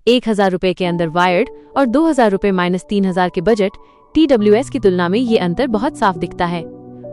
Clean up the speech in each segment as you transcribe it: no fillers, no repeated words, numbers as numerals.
₹1000 के अंदर वायर्ड और ₹2000 माइनस 3000 के बजट TWS की तुलना में ये अंतर बहुत साफ दिखता है।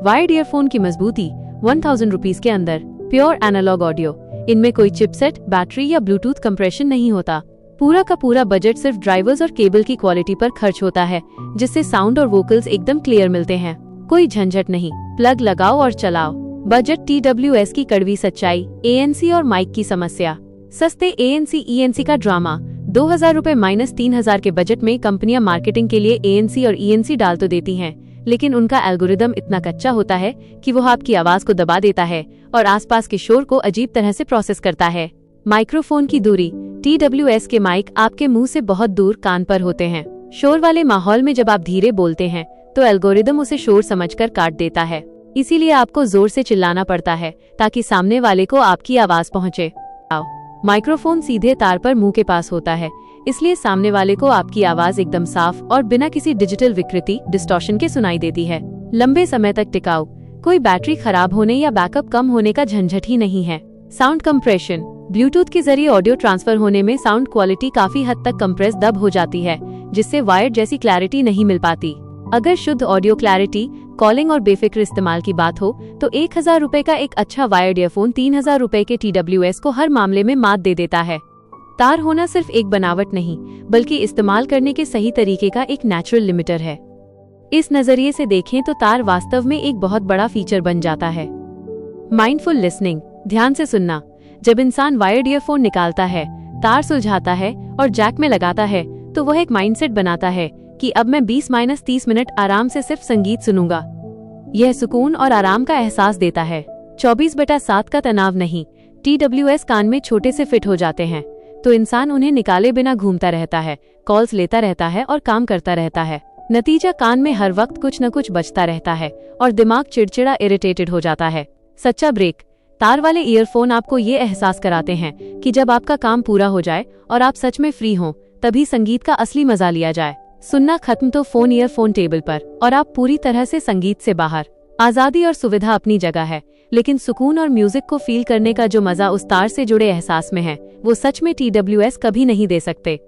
वायर्ड ईयरफोन की मजबूती ₹1000 के अंदर, प्योर एनालॉग ऑडियो, इनमें कोई चिपसेट, बैटरी या ब्लूटूथ कंप्रेशन नहीं होता। पूरा का पूरा बजट सिर्फ ड्राइवर्स और केबल की क्वालिटी पर खर्च होता है, जिससे साउंड और वोकल्स एकदम क्लियर मिलते हैं। कोई झंझट नहीं, प्लग लगाओ और चलाओ। बजट TWS की कड़वी सच्चाई, ANC और माइक की समस्या। सस्ते ANC ENC का ड्रामा। ₹2000 माइनस 3000 के बजट में कंपनियां मार्केटिंग के लिए ANC और ENC डाल तो देती हैं, लेकिन उनका एल्गोरिदम इतना कच्चा होता है कि वो आपकी आवाज को दबा देता है और आसपास के शोर को अजीब तरह से प्रोसेस करता है। माइक्रोफोन की दूरी। TWS के माइक आपके मुंह से बहुत दूर कान पर होते हैं। शोर वाले माहौल में जब आप धीरे बोलते हैं तो एल्गोरिदम उसे शोर समझकर काट देता है। इसीलिए आपको जोर से चिल्लाना पड़ता है ताकि सामने वाले को आपकी आवाज पहुंचे। माइक्रोफोन सीधे तार पर मुंह के पास होता है, इसलिए सामने वाले को आपकी आवाज एकदम साफ और बिना किसी डिजिटल विकृति डिस्टॉर्शन के सुनाई देती है। लंबे समय तक टिकाऊ। कोई बैटरी खराब होने या बैकअप कम होने का झंझट ही नहीं है। Sound compression. ब्लूटूथ के जरिए ऑडियो ट्रांसफर होने में साउंड क्वालिटी काफी हद तक कंप्रेस दब हो जाती है, जिससे वायर्ड जैसी क्लैरिटी नहीं मिल पाती। अगर शुद्ध ऑडियो क्लैरिटी, कॉलिंग और बेफिक्र इस्तेमाल की बात हो तो ₹1000 का एक अच्छा वायर्ड ईयरफोन ₹3000 के TWS को हर मामले में मात दे देता है। तार होना सिर्फ एक बनावट नहीं, बल्कि इस्तेमाल करने के सही तरीके का एक नेचुरल लिमिटर है। इस नजरिए से देखें तो तार वास्तव में एक बहुत बड़ा फीचर बन जाता है। Mindful listening. ध्यान से सुनना। जब इंसान वायर्ड ईयरफोन निकालता है, तार सुलझाता है और जैक में लगाता है, तो वह एक माइंडसेट बनाता है कि अब मैं 20-30 मिनट आराम से सिर्फ संगीत सुनूंगा। यह सुकून और आराम का एहसास देता है। 24/7 का तनाव नहीं। TWS कान में छोटे से फिट हो जाते हैं, तो इंसान उन्हें निकाले बिना घूमता रहता है, कॉल्स लेता रहता है और काम करता रहता है। नतीजा, कान में हर वक्त कुछ न कुछ बजता रहता है और दिमाग चिड़चिड़ा, इरिटेटेड हो जाता है। सच्चा ब्रेक। तार वाले ईयरफोन आपको ये एहसास कराते हैं कि जब आपका काम पूरा हो जाए और आप सच में फ्री हों, तभी संगीत का असली मजा लिया जाए। सुनना खत्म तो फोन ईयरफोन टेबल पर और आप पूरी तरह से संगीत से बाहर। आजादी और सुविधा अपनी जगह है, लेकिन सुकून और म्यूजिक को फील करने का जो मजा उस तार से जुड़े एहसास में है, वो सच में TWS कभी नहीं दे सकते।